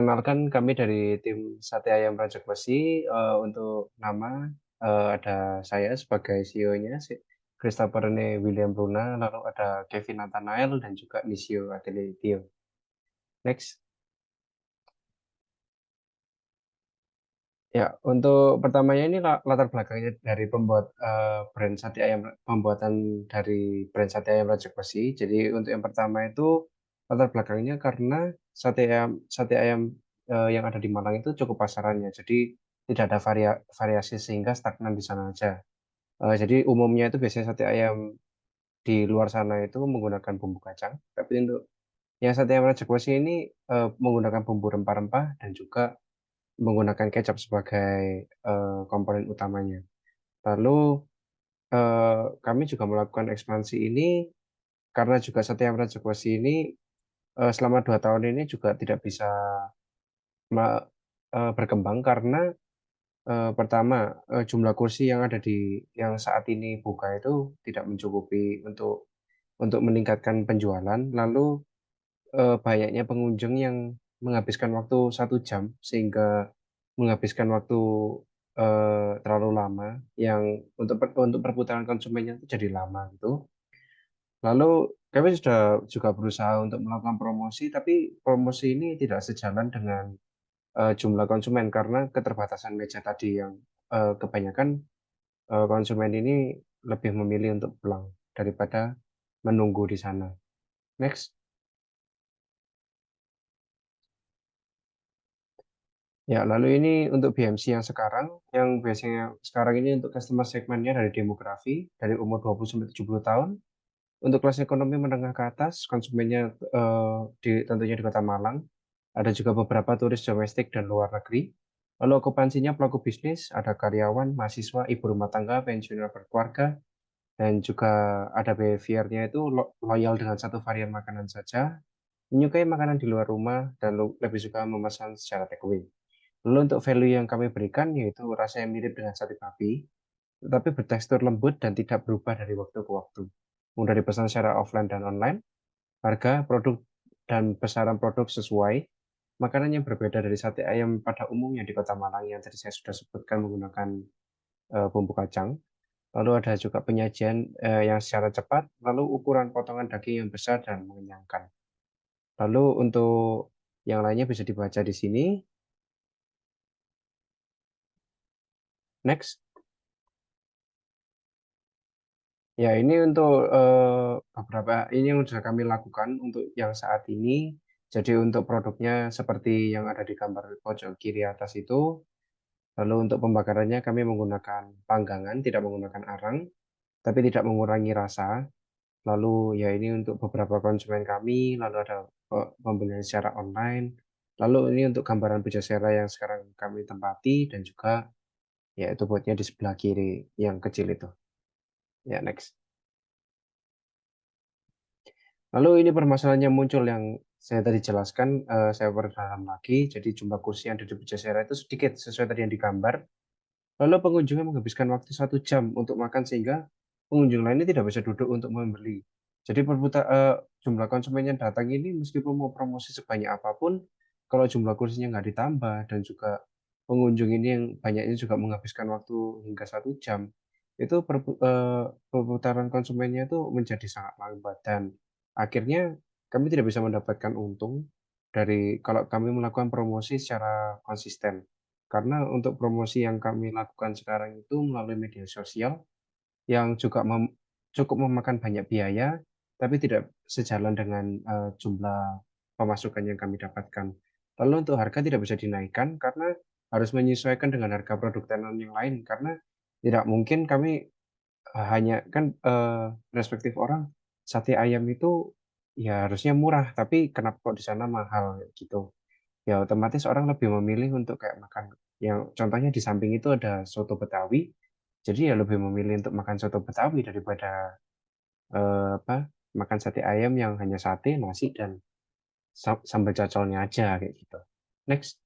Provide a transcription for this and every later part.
Kenalkan kami dari tim Sate Ayam Rajak Besi. Untuk nama ada saya sebagai CEO-nya, Christopher Rene William Bruna, lalu ada Kevin Nathanael dan juga Nisio Adelitio. Next. Ya, untuk pertamanya ini latar belakangnya dari brand sate ayam, pembuatan dari brand sate ayam Rajak Besi. Jadi untuk yang pertama itu latar belakangnya karena sate ayam yang ada di Malang itu cukup pasarannya. Jadi tidak ada variasi sehingga stagnan di sana aja. Jadi umumnya itu biasanya sate ayam di luar sana itu menggunakan bumbu kacang. Tapi untuk yang sate ayam Rajak Besi ini menggunakan bumbu rempah-rempah dan juga menggunakan kecap sebagai komponen utamanya. Lalu kami juga melakukan ekspansi ini karena juga Satya Rajawasi ini selama 2 tahun ini juga tidak bisa berkembang karena pertama jumlah kursi yang ada yang saat ini buka itu tidak mencukupi untuk meningkatkan penjualan. Lalu banyaknya pengunjung yang menghabiskan waktu 1 jam sehingga menghabiskan waktu terlalu lama yang untuk perputaran konsumennya itu jadi lama gitu. Lalu kami sudah juga berusaha untuk melakukan promosi, tapi promosi ini tidak sejalan dengan jumlah konsumen karena keterbatasan meja tadi yang kebanyakan konsumen ini lebih memilih untuk pulang daripada menunggu di sana. Next. Ya, lalu ini untuk BMC yang biasanya sekarang ini untuk customer segmennya dari demografi dari umur 20 sampai 70 tahun. Untuk kelas ekonomi menengah ke atas, konsumennya tentunya di Kota Malang. Ada juga beberapa turis domestik dan luar negeri. Lalu okupansinya pelaku bisnis, ada karyawan, mahasiswa, ibu rumah tangga, pensiunan berkeluarga, dan juga ada behaviornya itu loyal dengan satu varian makanan saja, menyukai makanan di luar rumah, dan lebih suka memesan secara takeaway. Lalu untuk value yang kami berikan yaitu rasa yang mirip dengan sate babi, tetapi bertekstur lembut dan tidak berubah dari waktu ke waktu. Mudah dipesan secara offline dan online, harga, produk, dan besaran produk sesuai. Makanan yang berbeda dari sate ayam pada umumnya di Kota Malang yang tadi saya sudah sebutkan menggunakan bumbu kacang. Lalu ada juga penyajian yang secara cepat, lalu ukuran potongan daging yang besar dan mengenyangkan. Lalu untuk yang lainnya bisa dibaca di sini. Next. Ya, ini untuk beberapa ini yang sudah kami lakukan untuk yang saat ini. Jadi untuk produknya seperti yang ada di gambar pojok kiri atas itu. Lalu untuk pembakarannya kami menggunakan panggangan, tidak menggunakan arang, tapi tidak mengurangi rasa. Lalu ya ini untuk beberapa konsumen kami, lalu ada pembelian secara online. Lalu ini untuk gambaran Pujasera yang sekarang kami tempati dan juga ya itu botnya di sebelah kiri yang kecil itu. Ya, next. Lalu ini permasalahan yang muncul yang saya tadi jelaskan, saya perdalam lagi. Jadi jumlah kursi yang ada di Pujasera itu sedikit sesuai tadi yang digambar. Lalu pengunjungnya menghabiskan waktu 1 jam untuk makan sehingga pengunjung lainnya tidak bisa duduk untuk membeli. Jadi jumlah konsumen yang datang ini meskipun mau promosi sebanyak apapun, kalau jumlah kursinya nggak ditambah dan juga pengunjung ini yang banyaknya juga menghabiskan waktu hingga 1 jam, itu perputaran konsumennya itu menjadi sangat lambat dan akhirnya kami tidak bisa mendapatkan untung dari kalau kami melakukan promosi secara konsisten. Karena untuk promosi yang kami lakukan sekarang itu melalui media sosial yang juga cukup memakan banyak biaya, tapi tidak sejalan dengan jumlah pemasukan yang kami dapatkan. Lalu untuk harga tidak bisa dinaikkan karena harus menyesuaikan dengan harga produk tenan yang lain karena tidak mungkin kami hanya kan perspektif orang sate ayam itu ya harusnya murah, tapi kenapa kok di sana mahal gitu. Ya otomatis orang lebih memilih untuk kayak makan yang contohnya di samping itu ada soto Betawi, jadi ya lebih memilih untuk makan soto Betawi daripada apa makan sate ayam yang hanya sate, nasi dan sambal cacolnya aja kayak gitu. Next.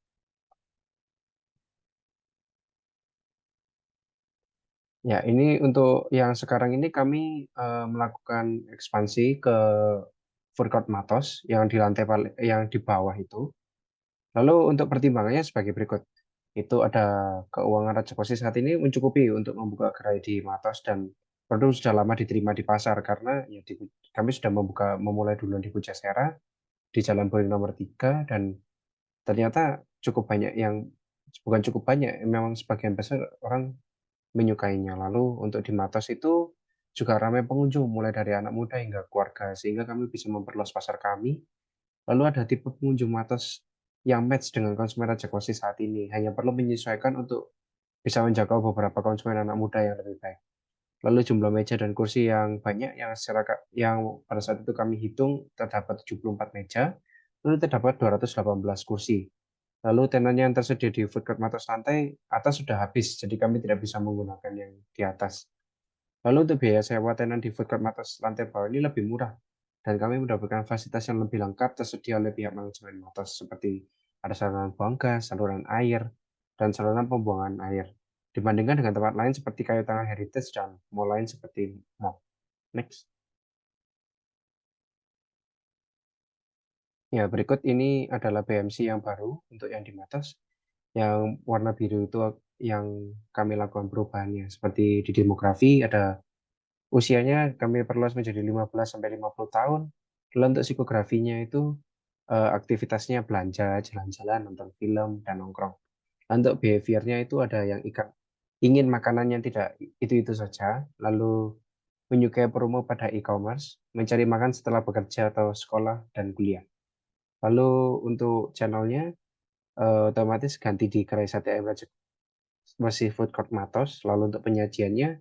Ya, ini untuk yang sekarang ini kami melakukan ekspansi ke Food Court Matos yang di lantai yang di bawah itu. Lalu untuk pertimbangannya sebagai berikut. Itu ada keuangan Raja Wali saat ini mencukupi untuk membuka gerai di Matos dan produk sudah lama diterima di pasar karena ya kami sudah memulai duluan di Pujasera di Jalan Boring nomor 3 dan ternyata cukup banyak yang bukan cukup banyak, memang sebagian besar orang menyukainya. Lalu untuk di Matos itu juga ramai pengunjung mulai dari anak muda hingga keluarga sehingga kami bisa memperluas pasar kami. Lalu ada tipe pengunjung Matos yang match dengan konsumen Raja Kosi saat ini, hanya perlu menyesuaikan untuk bisa menjangkau beberapa konsumen anak muda yang lebih baik. Lalu jumlah meja dan kursi yang banyak yang pada saat itu kami hitung terdapat 74 meja, lalu terdapat 218 kursi. Lalu tenan yang tersedia di food court Matos lantai atas sudah habis, jadi kami tidak bisa menggunakan yang di atas. Lalu untuk biaya sewa tenan di food court Matos lantai bawah ini lebih murah, dan kami mendapatkan fasilitas yang lebih lengkap tersedia oleh pihak manajemen Matos seperti ada saluran buang gas, saluran air, dan saluran pembuangan air. Dibandingkan dengan tempat lain seperti Kayu Tangan Heritage dan mall lain seperti mall. Next. Ya, berikut ini adalah BMC yang baru untuk yang di Matos. Yang warna biru itu yang kami lakukan perubahannya. Seperti di demografi ada usianya kami perluas menjadi 15 sampai 50 tahun. Lalu untuk psikografinya itu aktivitasnya belanja, jalan-jalan, nonton film, dan nongkrong. Lalu untuk behaviornya itu ada yang ingin makanan yang tidak itu-itu saja, lalu menyukai promo pada e-commerce, mencari makan setelah bekerja atau sekolah dan kuliah. Lalu untuk channelnya otomatis ganti di Gerai Sate Ayam Raja Wesi Food Court Matos. Lalu untuk penyajiannya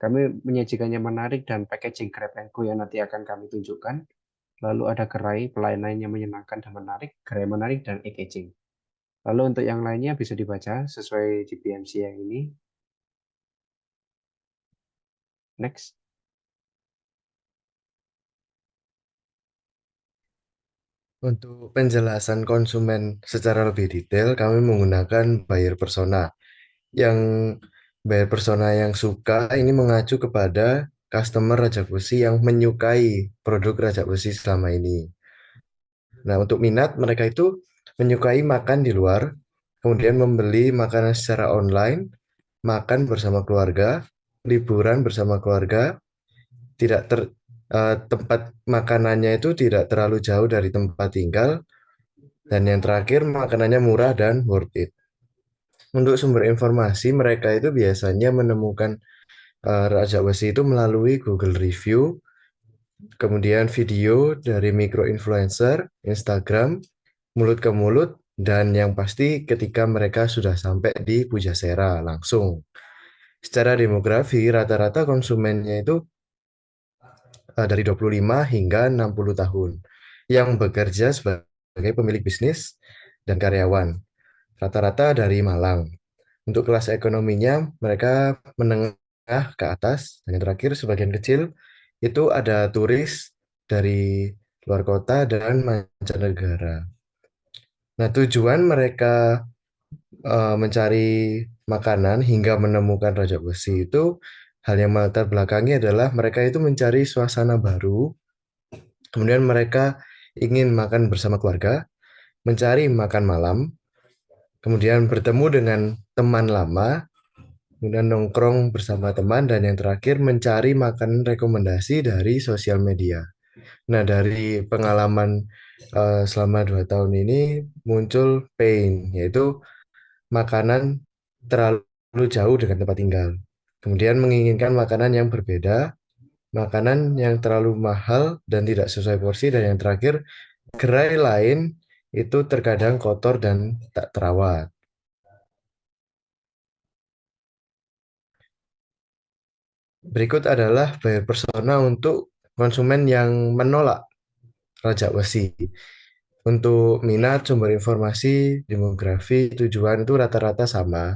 kami menyajikannya menarik dan packaging Grab and Go yang nanti akan kami tunjukkan. Lalu ada gerai pelayanan yang menyenangkan dan menarik, gerai menarik dan e-catching. Lalu untuk yang lainnya bisa dibaca sesuai di BMC yang ini. Next. Untuk penjelasan konsumen secara lebih detail, kami menggunakan buyer persona. Yang buyer persona yang suka ini mengacu kepada customer Rajak Besi yang menyukai produk Rajak Besi selama ini. Nah, untuk minat mereka itu menyukai makan di luar, kemudian membeli makanan secara online, makan bersama keluarga, liburan bersama keluarga, tidak tempat makanannya itu tidak terlalu jauh dari tempat tinggal, dan yang terakhir makanannya murah dan worth it. Untuk sumber informasi mereka itu biasanya menemukan Rajak Besi itu melalui Google Review, kemudian video dari micro influencer, Instagram, mulut ke mulut, dan yang pasti ketika mereka sudah sampai di Pujasera langsung. Secara demografi, rata-rata konsumennya itu dari 25 hingga 60 tahun yang bekerja sebagai pemilik bisnis dan karyawan. Rata-rata dari Malang. Untuk kelas ekonominya, mereka menengah ke atas. Dan yang terakhir, sebagian kecil itu ada turis dari luar kota dan mancanegara. Nah, tujuan mereka mencari makanan hingga menemukan Raja Besi itu hal yang melatar belakangi adalah mereka itu mencari suasana baru, kemudian mereka ingin makan bersama keluarga, mencari makan malam, kemudian bertemu dengan teman lama, kemudian nongkrong bersama teman, dan yang terakhir mencari makanan rekomendasi dari sosial media. Nah, dari pengalaman selama 2 tahun ini muncul pain, yaitu makanan terlalu jauh dengan tempat tinggal. Kemudian menginginkan makanan yang berbeda, makanan yang terlalu mahal dan tidak sesuai porsi, dan yang terakhir gerai lain itu terkadang kotor dan tak terawat. Berikut adalah buyer persona untuk konsumen yang menolak Rajak Wesi. Untuk minat, sumber informasi, demografi, tujuan itu rata-rata sama.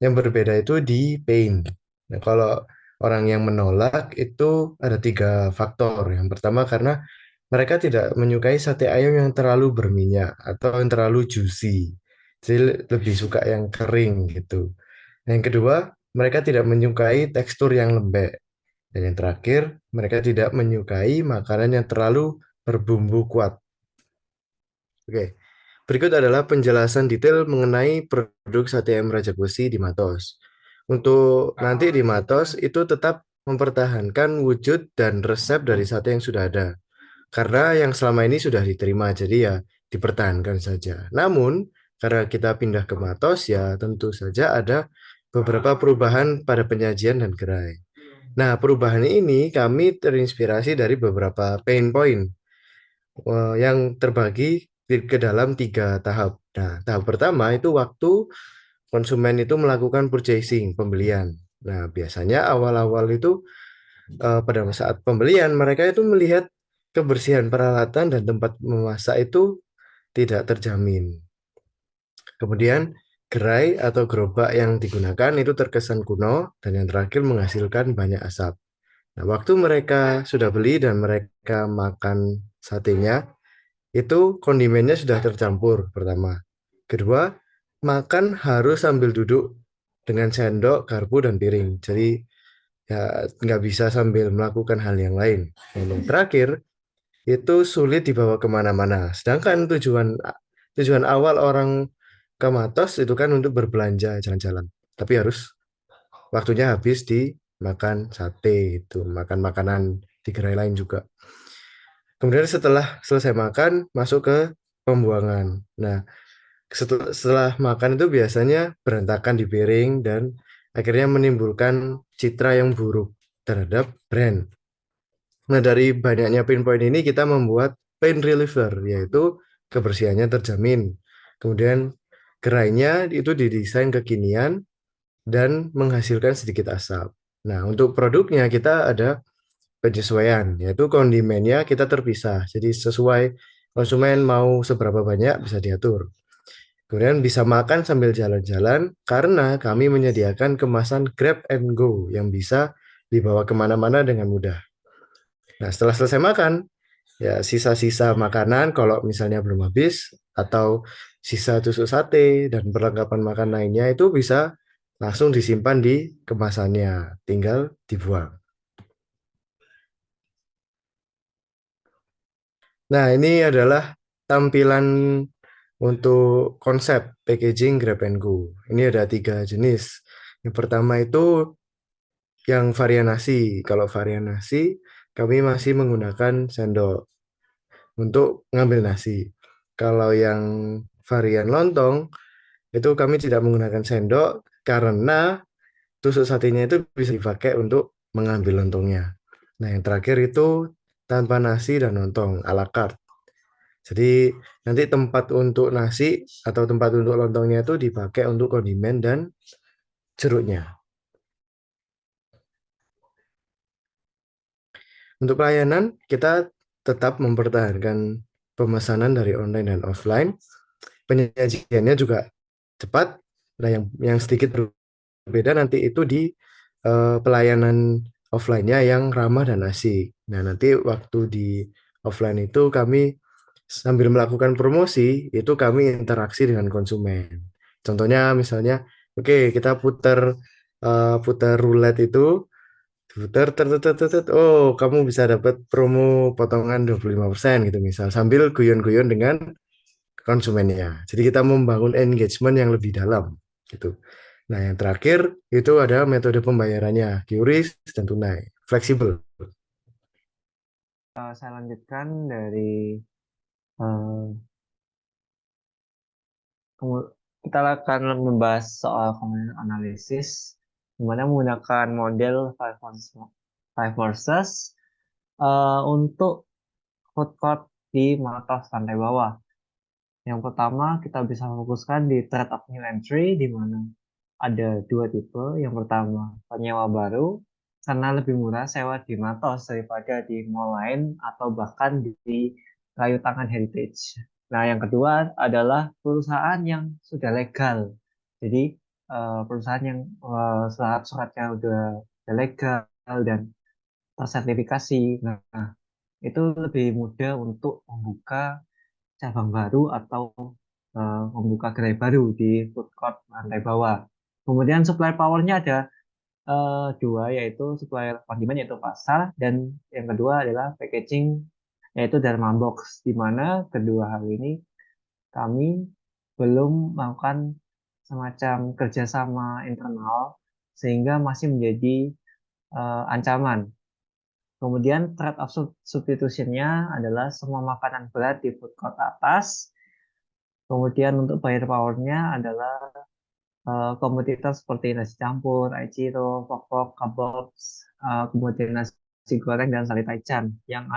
Yang berbeda itu di pain. Nah, kalau orang yang menolak itu ada 3 faktor. Yang pertama karena mereka tidak menyukai sate ayam yang terlalu berminyak atau yang terlalu juicy. Jadi lebih suka yang kering gitu. Yang kedua, mereka tidak menyukai tekstur yang lembek. Dan yang terakhir, mereka tidak menyukai makanan yang terlalu berbumbu kuat. Oke, Berikut adalah penjelasan detail mengenai produk sate ayam Raja Besi di Matos. Untuk nanti di Matos itu tetap mempertahankan wujud dan resep dari sate yang sudah ada. Karena yang selama ini sudah diterima, jadi ya dipertahankan saja. Namun, karena kita pindah ke Matos, ya tentu saja ada beberapa perubahan pada penyajian dan gerai. Nah, perubahan ini kami terinspirasi dari beberapa pain point yang terbagi ke dalam 3 tahap. Nah, tahap pertama itu waktu konsumen itu melakukan purchasing, pembelian. Nah, biasanya awal-awal itu pada saat pembelian mereka itu melihat kebersihan peralatan dan tempat memasak itu tidak terjamin. Kemudian gerai atau gerobak yang digunakan itu terkesan kuno dan yang terakhir menghasilkan banyak asap. Nah, waktu mereka sudah beli dan mereka makan satenya, itu kondimennya sudah tercampur pertama. Kedua, makan harus sambil duduk dengan sendok, garpu, dan piring. Jadi ya nggak bisa sambil melakukan hal yang lain. Dan yang terakhir, itu sulit dibawa kemana-mana. Sedangkan tujuan tujuan awal orang ke Matos itu kan untuk berbelanja jalan-jalan. Tapi harus waktunya habis di makan sate itu, makan makanan di gerai lain juga. Kemudian setelah selesai makan, masuk ke pembuangan. Nah, setelah makan itu biasanya berantakan di piring dan akhirnya menimbulkan citra yang buruk terhadap brand. Nah, dari banyaknya pinpoint ini kita membuat pain reliever, yaitu kebersihannya terjamin. Kemudian gerainya itu didesain kekinian dan menghasilkan sedikit asap. Nah, untuk produknya kita ada penyesuaian, yaitu kondimennya kita terpisah. Jadi sesuai konsumen mau seberapa banyak bisa diatur. Kemudian bisa makan sambil jalan-jalan karena kami menyediakan kemasan grab and go yang bisa dibawa kemana-mana dengan mudah. Nah, setelah selesai makan, ya sisa-sisa makanan kalau misalnya belum habis atau sisa tusuk sate dan perlengkapan makan lainnya itu bisa langsung disimpan di kemasannya, tinggal dibuang. Nah, ini adalah tampilan untuk konsep packaging Grab and Go. Ini ada 3 jenis. Yang pertama itu yang varian nasi. Kalau varian nasi, kami masih menggunakan sendok untuk ngambil nasi. Kalau yang varian lontong, itu kami tidak menggunakan sendok karena tusuk satenya itu bisa dipakai untuk mengambil lontongnya. Nah, yang terakhir itu tanpa nasi dan lontong, ala carte. Jadi nanti tempat untuk nasi atau tempat untuk lontongnya itu dipakai untuk kondimen dan jeruknya. Untuk pelayanan, kita tetap mempertahankan pemesanan dari online dan offline. Penyajiannya juga cepat. Nah, yang sedikit berbeda nanti itu di pelayanan offline-nya yang ramah dan asik. Nah, nanti waktu di offline itu kami sambil melakukan promosi, itu kami interaksi dengan konsumen. Contohnya misalnya, oke, kita putar roulette itu, putar, oh, kamu bisa dapat promo potongan 25% gitu misal, sambil guyon-guyon dengan konsumennya. Jadi kita membangun engagement yang lebih dalam gitu. Nah, yang terakhir itu ada metode pembayarannya, QRIS dan tunai, fleksibel. Saya lanjutkan dari eh, kita akan membahas soal kemudian analisis, di mana menggunakan model five forces untuk food court di Matos lantai bawah. Yang pertama, kita bisa fokuskan di trade of new entry, di mana ada 2 tipe. Yang pertama, penyewa baru, karena lebih murah sewa di Matos daripada di mall lain atau bahkan di kayu tangan heritage. Nah, yang kedua adalah perusahaan yang sudah legal. Jadi, perusahaan yang surat-suratnya udah legal dan tersertifikasi. Nah, itu lebih mudah untuk membuka cabang baru atau membuka gerai baru di food court lantai bawah. Kemudian supply powernya ada 2, yaitu supply kondimen yaitu pasar, dan yang kedua adalah packaging yaitu Dharma Box, di mana kedua hal ini kami belum melakukan semacam kerjasama internal sehingga masih menjadi ancaman. Kemudian trade of substitution-nya adalah semua makanan berat di food court atas. Kemudian untuk buyer power-nya adalah komoditas seperti nasi campur, aichiro, pokok, kabox, kemudian nasi goreng dan sari taichan yang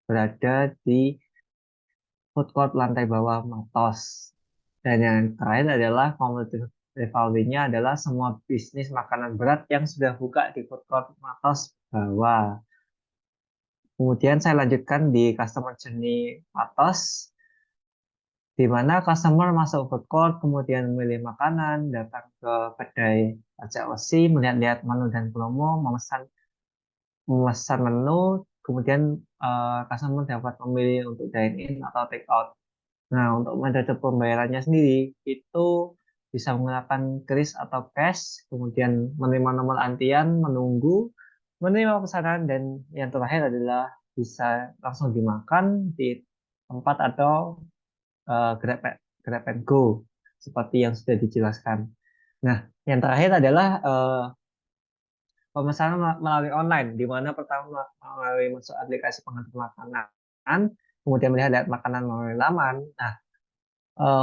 berada di food court lantai bawah Matos. Dan yang terakhir adalah komoditas rivalry-nya adalah semua bisnis makanan berat yang sudah buka di food court Matos bawah. Kemudian saya lanjutkan di customer journey Matos, di mana customer masuk food court, kemudian memilih makanan, datang ke kedai pajak besi, melihat-lihat menu dan promo, memesan menu, kemudian customer dapat memilih untuk dine in atau take out. Nah, untuk metode pembayarannya sendiri itu bisa menggunakan kris atau cash, kemudian menerima nomor antrian, menunggu, menerima pesanan, dan yang terakhir adalah bisa langsung dimakan di tempat atau Grab and Go seperti yang sudah dijelaskan. Nah, yang terakhir adalah pemesanan melalui online, di mana pertama melalui masuk aplikasi pengantar makanan, kemudian melihat makanan melalui laman. Nah,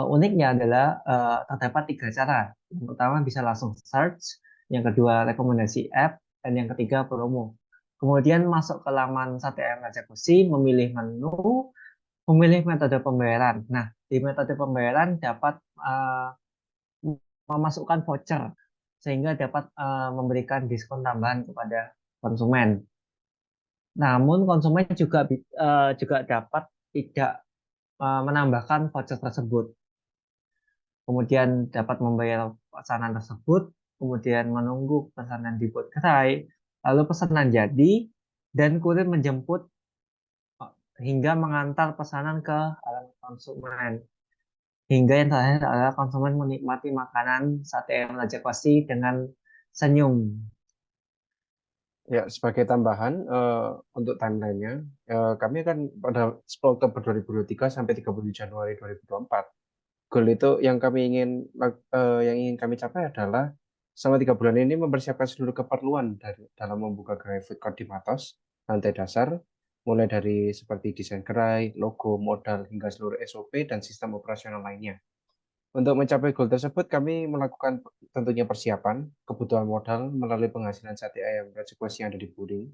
uniknya adalah terdapat 3 cara. Yang pertama bisa langsung search, yang kedua rekomendasi app, dan yang ketiga promo. Kemudian masuk ke laman Sate Ayam Raja Besi, memilih menu, memilih metode pembayaran. Nah, di metode pembayaran dapat memasukkan voucher sehingga dapat memberikan diskon tambahan kepada konsumen. Namun konsumen juga dapat tidak menambahkan voucher tersebut. Kemudian dapat membayar pesanan tersebut, kemudian menunggu pesanan dibuat gerai, lalu pesanan jadi, dan kurir menjemput hingga mengantar pesanan ke alamat konsumen. Hingga yang terakhir adalah konsumen menikmati makanan sate ayam Raja Kosi dengan senyum. Ya, sebagai tambahan untuk timelinenya, kami akan pada 10 Oktober 2023 sampai 30 Januari 2024. Goal itu yang ingin kami capai adalah selama 3 bulan ini mempersiapkan seluruh keperluan dalam membuka gerai food court di Matos, lantai dasar, mulai dari seperti desain gerai, logo, modal, hingga seluruh SOP dan sistem operasional lainnya. Untuk mencapai goal tersebut, kami melakukan tentunya persiapan, kebutuhan modal melalui penghasilan sate ayam resekuensi yang ada di Puring,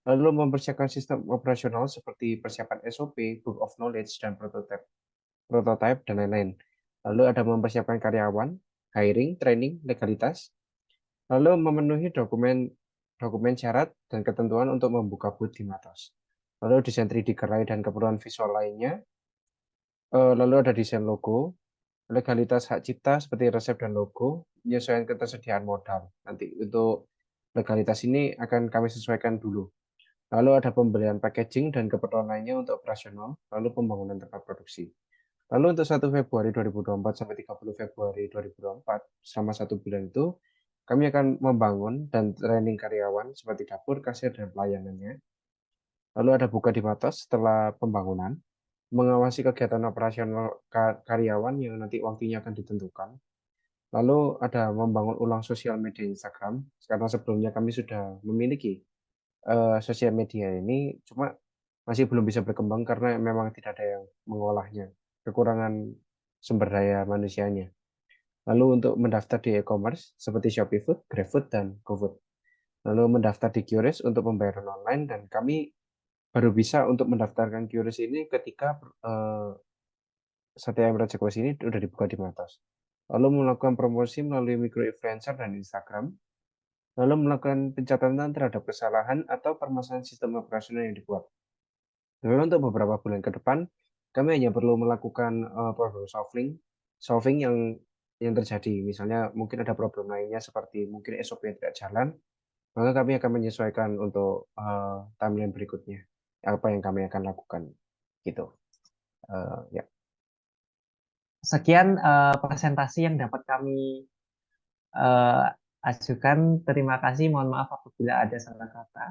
lalu mempersiapkan sistem operasional seperti persiapan SOP, book of knowledge, dan prototype, dan lain-lain. Lalu ada mempersiapkan karyawan, hiring, training, legalitas, lalu memenuhi dokumen syarat dan ketentuan untuk membuka booth di Matos. Lalu desain 3D gerai dan keperluan visual lainnya, lalu ada desain logo, legalitas hak cipta seperti resep dan logo, penyesuaian ketersediaan modal. Nanti untuk legalitas ini akan kami sesuaikan dulu. Lalu ada pembelian packaging dan keperluan lainnya untuk operasional, lalu pembangunan tempat produksi. Lalu untuk 1 Februari 2024 sampai 30 Februari 2024, selama 1 bulan itu, kami akan membangun dan training karyawan seperti dapur, kasir, dan pelayanannya. Lalu ada buka di Matos setelah pembangunan, mengawasi kegiatan operasional karyawan yang nanti waktunya akan ditentukan. Lalu ada membangun ulang sosial media Instagram, karena sebelumnya kami sudah memiliki sosial media ini, cuma masih belum bisa berkembang karena memang tidak ada yang mengolahnya, kekurangan sumber daya manusianya. Lalu untuk mendaftar di e-commerce seperti Shopee Food, GrabFood, dan GoFood. Lalu mendaftar di QRIS untuk pembayaran online, dan kami baru bisa untuk mendaftarkan QRIS ini ketika Sate Ayam Raja Kuas ini sudah dibuka di Matos. Lalu melakukan promosi melalui micro influencer dan Instagram. Lalu melakukan pencatatan terhadap kesalahan atau permasalahan sistem operasional yang dibuat. Lalu untuk beberapa bulan ke depan, kami hanya perlu melakukan problem solving yang terjadi. Misalnya mungkin ada problem lainnya seperti mungkin SOP yang tidak jalan, maka kami akan menyesuaikan untuk timeline berikutnya. Apa yang kami akan lakukan, gitu. Ya. Sekian presentasi yang dapat kami ajukan. Terima kasih. Mohon maaf apabila ada salah kata.